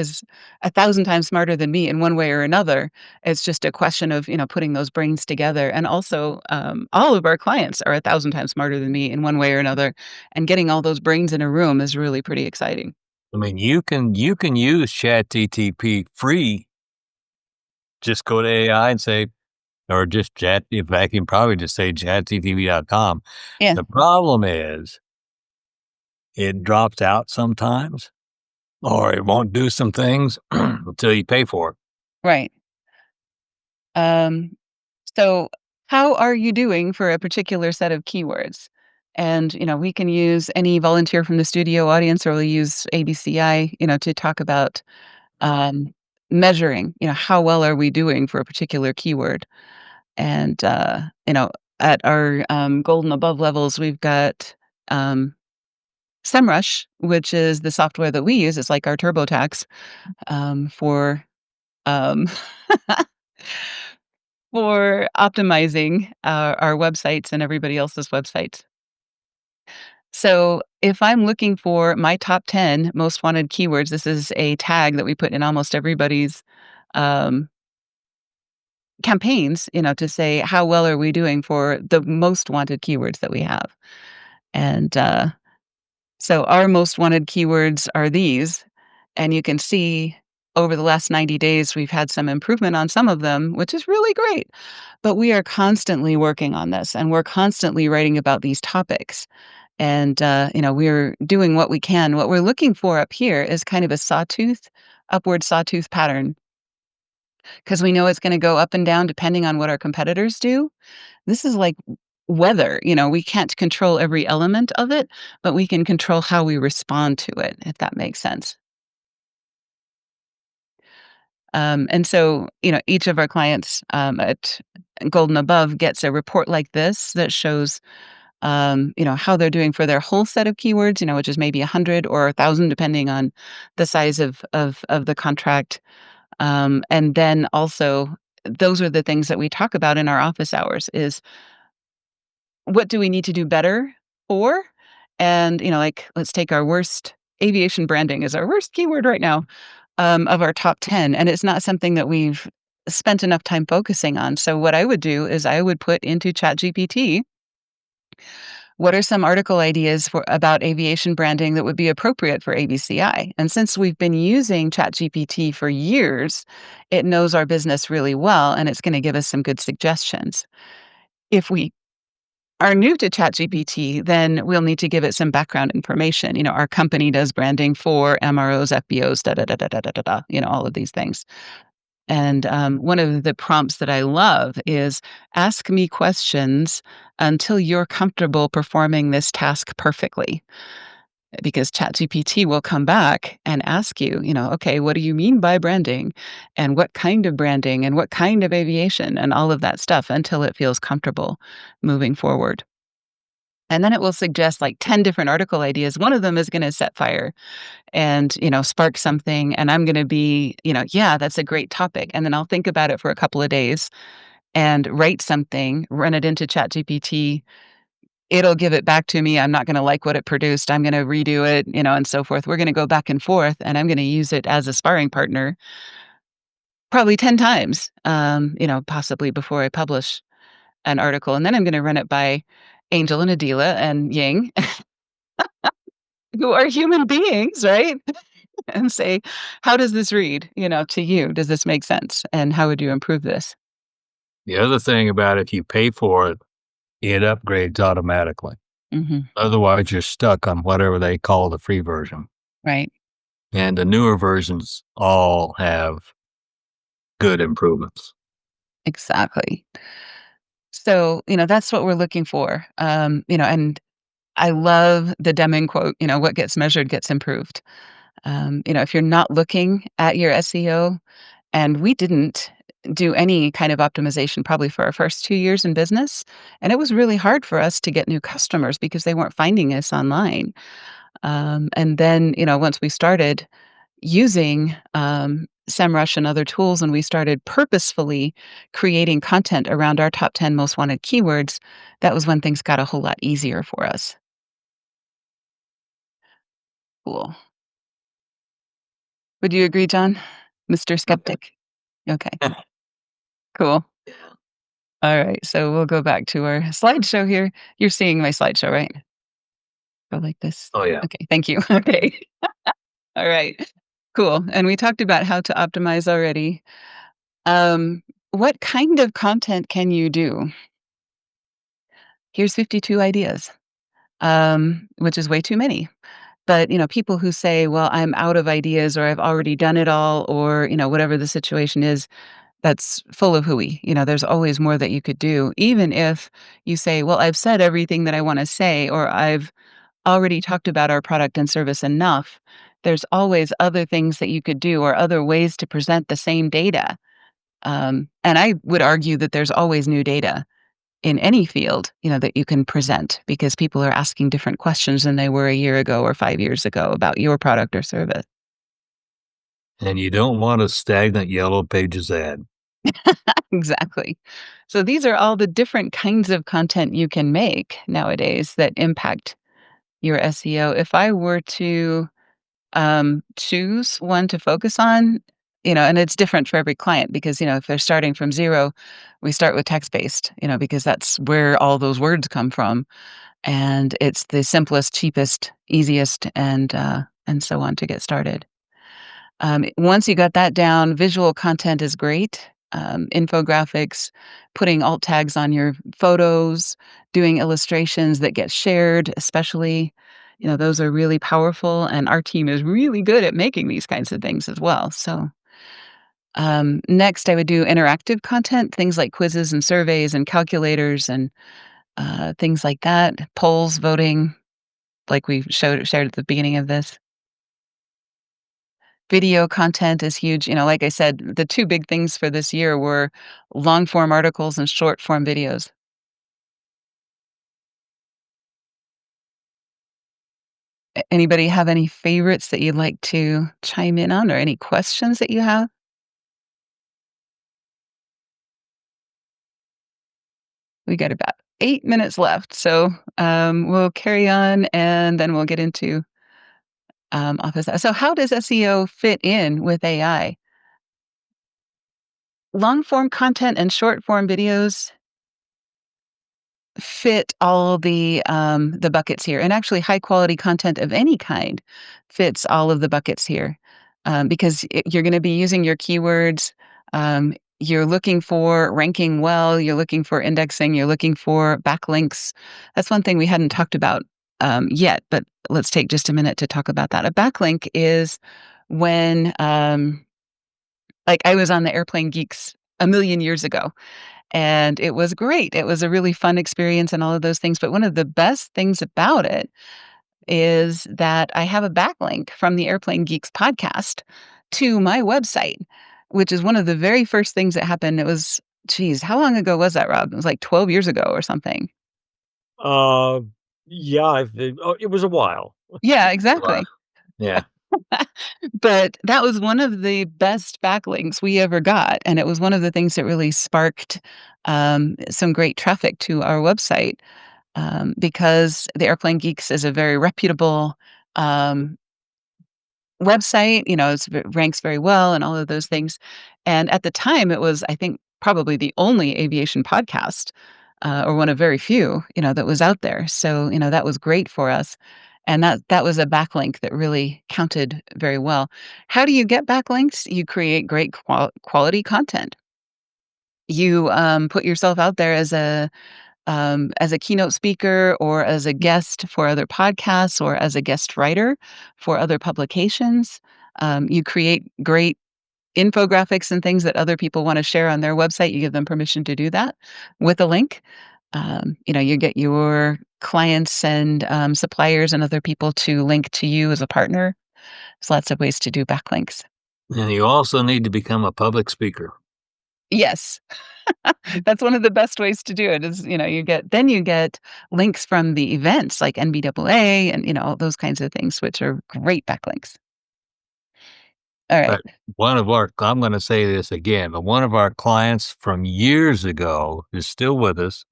1,000 times smarter than me in one way or another. It's just a question of, putting those brains together. And also, all of our clients are 1,000 times smarter than me in one way or another, and getting all those brains in a room is really pretty exciting. I mean, you can use ChatGPT free. Just go to AI and say, or just chat. In fact, you can probably just say chatgtv.com. Yeah, The problem is it drops out sometimes, or it won't do some things until you pay for it. right. Um, so how are you doing for a particular set of keywords? And, we can use any volunteer from the studio audience, or we'll use ABCI, to talk about um, measuring, how well are we doing for a particular keyword? And, at our golden above levels, we've got um, SEMrush, which is the software that we use. It's like our TurboTax for um, for optimizing our websites and everybody else's websites. So if I'm looking for my top 10 most wanted keywords, this is a tag that we put in almost everybody's um, campaigns, to say how well are we doing for the most wanted keywords that we have. And so our most wanted keywords are these. And you can see over the last 90 days, we've had some improvement on some of them, which is really great. But we are constantly working on this and we're constantly writing about these topics. And, we're doing what we can. What we're looking for up here is kind of a upward sawtooth pattern, because we know it's going to go up and down depending on what our competitors do. This is like weather. We can't control every element of it, but we can control how we respond to it, if that makes sense. And so, each of our clients at Golden Above gets a report like this that shows, how they're doing for their whole set of keywords, which is maybe 100 or 1,000, depending on the size of the contract. And then also, those are the things that we talk about in our office hours is what do we need to do better for? And, like, let's take our worst aviation branding is our worst keyword right now, of our top 10. And it's not something that we've spent enough time focusing on. So what I would do is I would put into ChatGPT, what are some article ideas for about aviation branding that would be appropriate for ABCI? And since we've been using ChatGPT for years, it knows our business really well and it's going to give us some good suggestions. If we are new to ChatGPT, then we'll need to give it some background information. You know, our company does branding for MROs, FBOs, da da da da da da da, da, you know, all of these things. And one of the prompts that I love is ask me questions until you're comfortable performing this task perfectly. Because ChatGPT will come back and ask you, you know, okay, what do you mean by branding? And what kind of branding and what kind of aviation and all of that stuff until it feels comfortable moving forward. And then it will suggest like 10 different article ideas. One of them is going to set fire and, you know, spark something. And I'm going to be, you know, yeah, that's a great topic. And then I'll think about it for a couple of days and write something, run it into ChatGPT. It'll give it back to me. I'm not going to like what it produced. I'm going to redo it, you know, and so forth. We're going to go back and forth, and I'm going to use it as a sparring partner probably 10 times, you know, possibly before I publish an article. And then I'm going to run it by Angel and Adila and Ying, who are human beings, right? And say, how does this read, you know, to you? Does this make sense? And how would you improve this? The other thing about if you pay for it, it upgrades automatically. Mhm. Otherwise, you're stuck on whatever they call the free version. Right. And the newer versions all have good improvements. Exactly. So, you know, that's what we're looking for. You know, and I love the Deming quote, you know, what gets measured gets improved. You know, if you're not looking at your SEO, and we didn't do any kind of optimization probably for our first 2 years in business, and it was really hard for us to get new customers because they weren't finding us online. And then, you know, once we started using SEMrush and other tools, and we started purposefully creating content around our top 10 most wanted keywords, that was when things got a whole lot easier for us. Cool. Would you agree, John? Mr. Skeptic? Okay, cool. All right, so we'll go back to our slideshow here. You're seeing my slideshow, right? Go like this? Oh, yeah. Okay, thank you. Okay. All right. Cool, and we talked about how to optimize already. What kind of content can you do? Here's 52 ideas, which is way too many. But, you know, people who say, "Well, I'm out of ideas," or "I've already done it all," or, you know, whatever the situation is, that's full of hooey. You know, there's always more that you could do, even if you say, "Well, I've said everything that I wanna say," or "I've already talked about our product and service enough." There's always other things that you could do or other ways to present the same data. And I would argue that there's always new data in any field, you know, that you can present because people are asking different questions than they were a year ago or 5 years ago about your product or service. And you don't want a stagnant yellow pages ad. Exactly. So these are all the different kinds of content you can make nowadays that impact your SEO. If I were to choose one to focus on, you know, and it's different for every client because, you know, if they're starting from zero, we start with text based, you know, because that's where all those words come from. And it's the simplest, cheapest, easiest, and so on to get started. Once you got that down, visual content is great. Infographics, putting alt tags on your photos, doing illustrations that get shared, especially, you know, those are really powerful. And our team is really good at making these kinds of things as well. So, next, I would do interactive content, things like quizzes and surveys and calculators and things like that, polls, voting, like we shared at the beginning of this. Video content is huge. You know, like I said, the 2 big things for this year were long form articles and short form videos. Anybody have any favorites that you'd like to chime in on or any questions that you have? We got about 8 minutes left, so, we'll carry on, and then we'll get into, office so how does SEO fit in with AI? Long form content and short form videos fit all the buckets here, and actually high quality content of any kind fits all of the buckets here, because you're going to be using your keywords. you're looking for ranking well, you're looking for indexing, you're looking for backlinks. That's one thing we hadn't talked about yet, but let's take just a minute to talk about that. A backlink is when, like, I was on the Airplane Geeks a million years ago, and it was great. It was a really fun experience and all of those things. But one of the best things about it is that I have a backlink from the Airplane Geeks podcast to my website, which is one of the very first things that happened. It was, geez, how long ago was that, Rob? It was like 12 years ago or something. Uh, yeah, it was a while. Yeah, Wow. exactly. Yeah. But that was one of the best backlinks we ever got, and it was one of the things that really sparked some great traffic to our website, because the Airplane Geeks is a very reputable um, website. Ranks very well and all of those things. And at the time, it was, I think, probably the only aviation podcast, or one of very few, that was out there. So, that was great for us. And that was a backlink that really counted very well. How do you get backlinks? You create great quality content. You put yourself out there as a keynote speaker or as a guest for other podcasts or as a guest writer for other publications. You create great infographics and things that other people want to share on their website. You give them permission to do that with a link. You get your clients and suppliers and other people to link to you as a partner. There's lots of ways to do backlinks. And you also need to become a public speaker. Yes. That's one of the best ways to do it is, you get links from the events like NBAA and, all those kinds of things, which are great backlinks. All right. But I'm going to say this again, but one of our clients from years ago is still with us,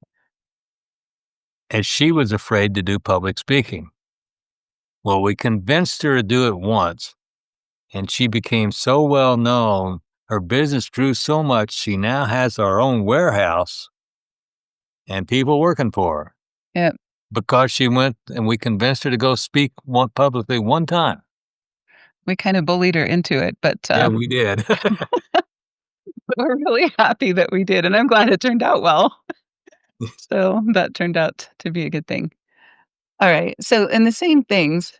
and she was afraid to do public speaking. Well, we convinced her to do it once, and she became so well known. Her business grew so much, she now has her own warehouse and people working for her Yep. because she went and we convinced her to go speak publicly one time. We kind of bullied her into it, but Yeah, we did. we're really happy that we did, and I'm glad it turned out well. So that turned out to be a good thing. All right. So, and the same things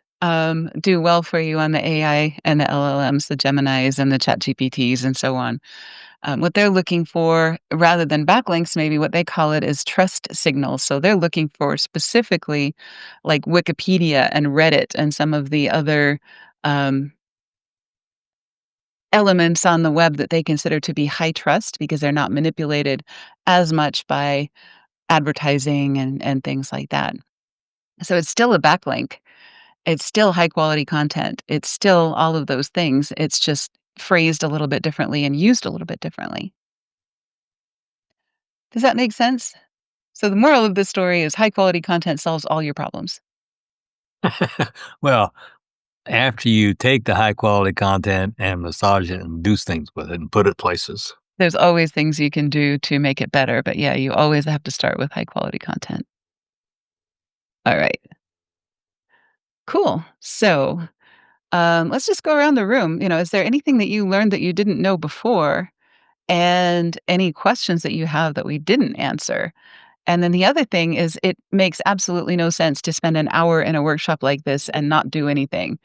do well for you on the AI and the LLMs, the Geminis and the ChatGPTs and so on. What they're looking for, rather than backlinks, maybe what they call it is trust signals. So they're looking for specifically like Wikipedia and Reddit and some of the other um, elements on the web that they consider to be high trust because they're not manipulated as much by advertising and things like that. So it's still a backlink. It's still high quality content. It's still all of those things. It's just phrased a little bit differently and used a little bit differently. Does that make sense? So the moral of this story is high quality content solves all your problems. Well, after you take the high quality content and massage it and do things with it and put it places. There's always things you can do to make it better, but yeah, you always have to start with high quality content. All right. Cool. So, let's just go around the room. Is there anything that you learned that you didn't know before and any questions that you have that we didn't answer? And then the other thing is it makes absolutely no sense to spend an hour in a workshop like this and not do anything.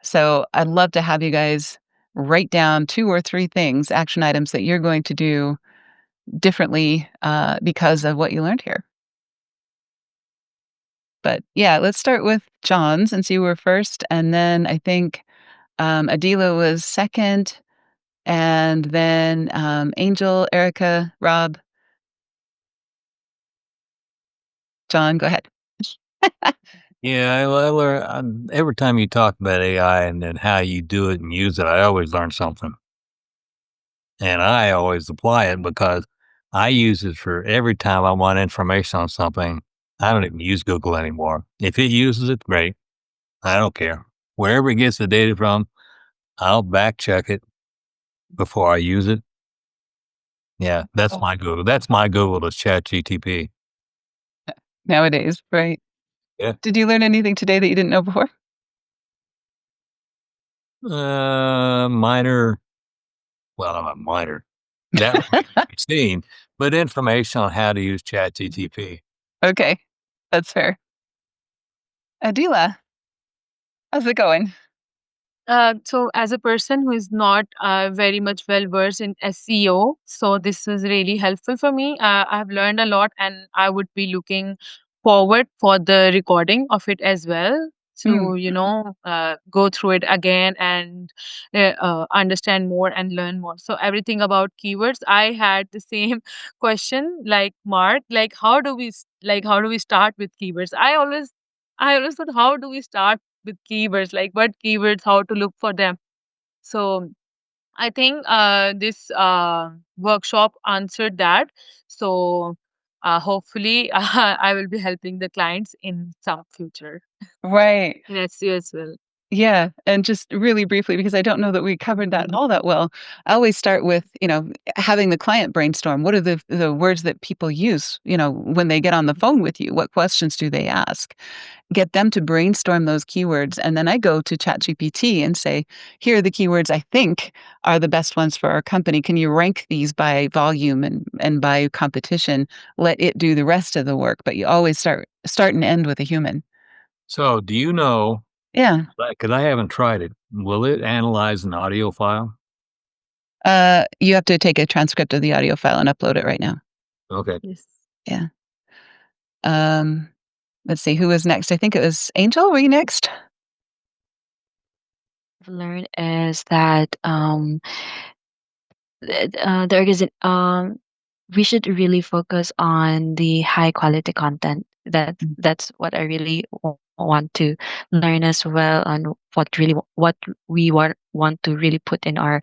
So I'd love to have you guys write down 2 or 3 things, action items that you're going to do differently, because of what you learned here. But yeah, let's start with John since you were first, and then I think, Adila was second, and then, Angel, Erica, Rob. John, go ahead. Yeah, I learn every time you talk about AI and then how you do it and use it, I always learn something. And I always apply it because I use it for every time I want information on something. I don't even use Google anymore. If it uses it, great. I don't care. Wherever it gets the data from, I'll back check it before I use it. Yeah, that's Oh. my Google. That's my Google is ChatGPT. Nowadays, right? Yeah. Did you learn anything today that you didn't know before? Minor. Well, not minor. That remains to be seen, but information on how to use ChatGPT. Okay, that's fair. Adila, how's it going? So as a person who is not very much well versed in SEO, so this was really helpful for me. I've learned a lot, and I would be looking forward for the recording of it as well Mm, to, go through it again and understand more and learn more. So everything about keywords, I had the same question like Mark, like how do we start with keywords? I always thought, how do we start with keywords, like what keywords, how to look for them. So I think this workshop answered that. So hopefully I will be helping the clients in some future right. in SEO as well. Yeah, and just really briefly, because I don't know that we covered that all that well, I always start with, having the client brainstorm. What are the words that people use, when they get on the phone with you? What questions do they ask? Get them to brainstorm those keywords, and then I go to ChatGPT and say, "Here are the keywords I think are the best ones for our company. Can you rank these by volume and by competition? Let it do the rest of the work." But you always start and end with a human. So, do you know, Yeah. because I haven't tried it, will it analyze an audio file? You have to take a transcript of the audio file and upload it right now. Okay. Yes. Yeah. Um, let's see, who was next? I think it was Angel. Were you next? I've learned is that there is we should really focus on the high quality content. That's what I really want to learn as well, on what we want to really put in our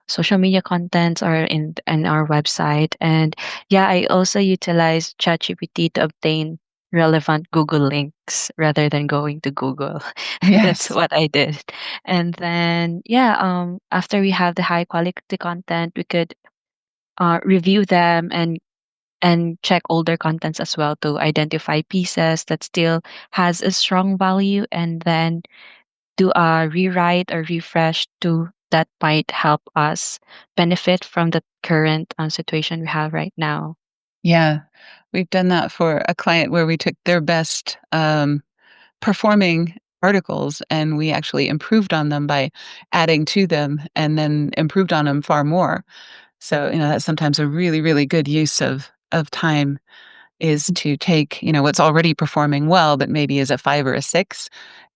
social media contents or in our website. And yeah, I also utilize ChatGPT to obtain relevant Google links rather than going to Google. That's Yes. what I did. And then yeah, after we have the high quality content, we could review them and check older contents as well to identify pieces that still has a strong value, and then do a rewrite or refresh to that might help us benefit from the current situation we have right now. Yeah. We've done that for a client where we took their best performing articles and we actually improved on them by adding to them and then improved on them far more. So, that's sometimes a really, really good use of time is to take, what's already performing well, but maybe is a 5 or a 6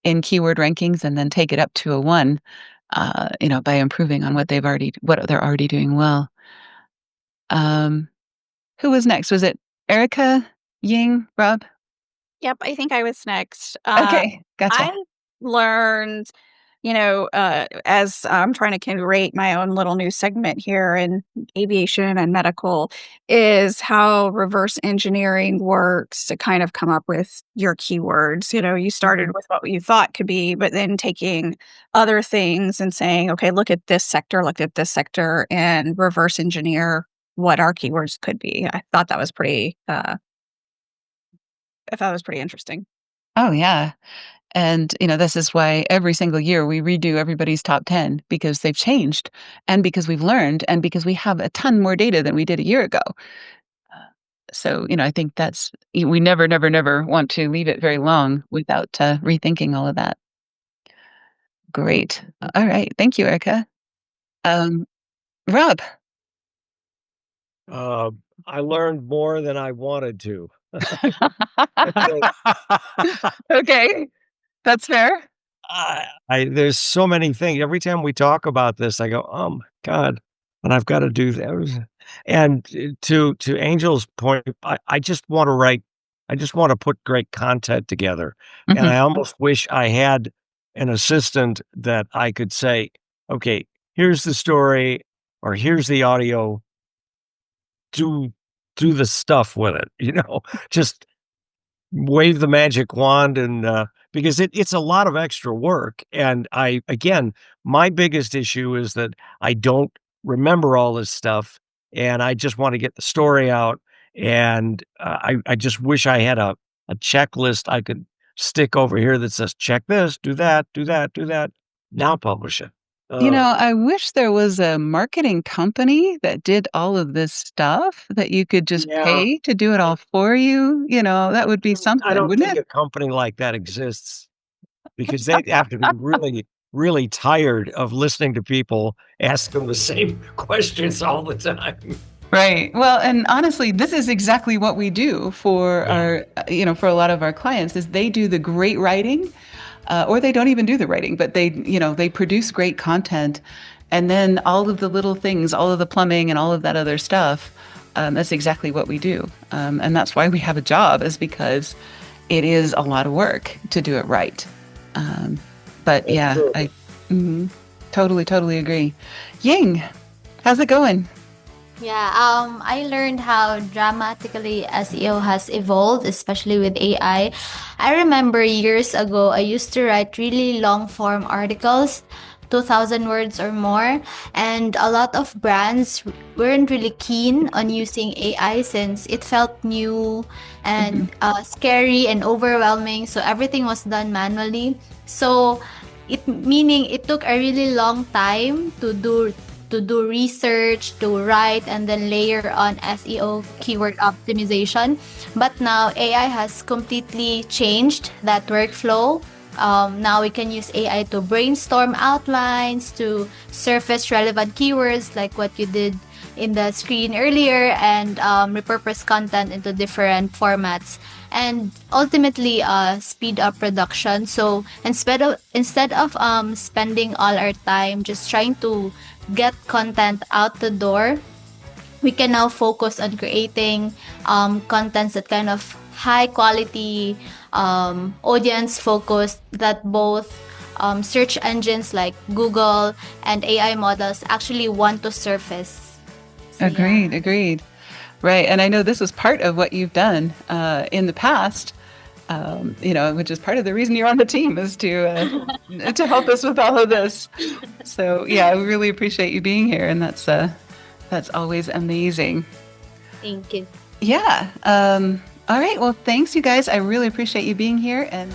in keyword rankings and then take it up to a 1, by improving on what they're already doing well. Um, who was next? Was it Erica, Ying, Rob? Yep, I think I was next. Okay, gotcha. I learned, as I'm trying to curate my own little new segment here in aviation and medical, is how reverse engineering works to kind of come up with your keywords. You started with what you thought could be, but then taking other things and saying, okay, look at this sector, and reverse engineer what our keywords could be. I thought it was pretty interesting. Oh, yeah. And, this is why every single year we redo everybody's top 10 because they've changed and because we've learned and because we have a ton more data than we did a year ago. So, I think we never, never, never want to leave it very long without rethinking all of that. Great. All right. Thank you, Erica. Um, Rob. I learned more than I wanted to. Okay. That's fair. There's so many things. Every time we talk about this, I go, "Oh my god," and I've got to do that. And to Angel's point, I just want to write. I just want to put great content together, and Mhm. I almost wish I had an assistant that I could say, "Okay, here's the story, or here's the audio. Do do the stuff with it." Just wave the magic wand and, because it's a lot of extra work, and my biggest issue is that I don't remember all this stuff, and I just wanna get the story out, and, I just wish I had a checklist I could stick over here that says, "Check this, do that, do that, do that, now publish it." I wish there was a marketing company that did all of this stuff that you could just Yeah. pay to do it all for you. That would be I something, don't wouldn't think it? a company like that exists because they have to be really, really tired of listening to people ask them the same questions all the time. Right. Well, and honestly, this is exactly what we do for Yeah. our, for a lot of our clients is they do the great writing, or they don't even do the writing, but they produce great content. And then all of the little things, all of the plumbing and all of that other stuff, that's exactly what we do. And that's why we have a job, is because it is a lot of work to do it right. But That's yeah, true. totally, totally agree. Ying, how's it going? Yeah, I learned how dramatically SEO has evolved, especially with AI. I remember years ago, I used to write really long form articles, 2,000 words or more, and a lot of brands weren't really keen on using AI since it felt new and scary and overwhelming. So everything was done manually. So meaning it took a really long time to do research, to write, and then layer on SEO keyword optimization. But now AI has completely changed that workflow. Now we can use AI to brainstorm outlines, to surface relevant keywords like what you did in the screen earlier, and repurpose content into different formats, and ultimately speed up production. So instead of spending all our time just trying to get content out the door, we can now focus on creating contents that kind of high quality, audience focused, that both search engines like Google and AI models actually want to surface. So, yeah. Agreed. Right. And I know this is part of what you've done in the past, which is part of the reason you're on the team, is to help us with all of this. So yeah, I really appreciate you being here, and that's always amazing. Thank you. Yeah. All right. Well, thanks, you guys. I really appreciate you being here, and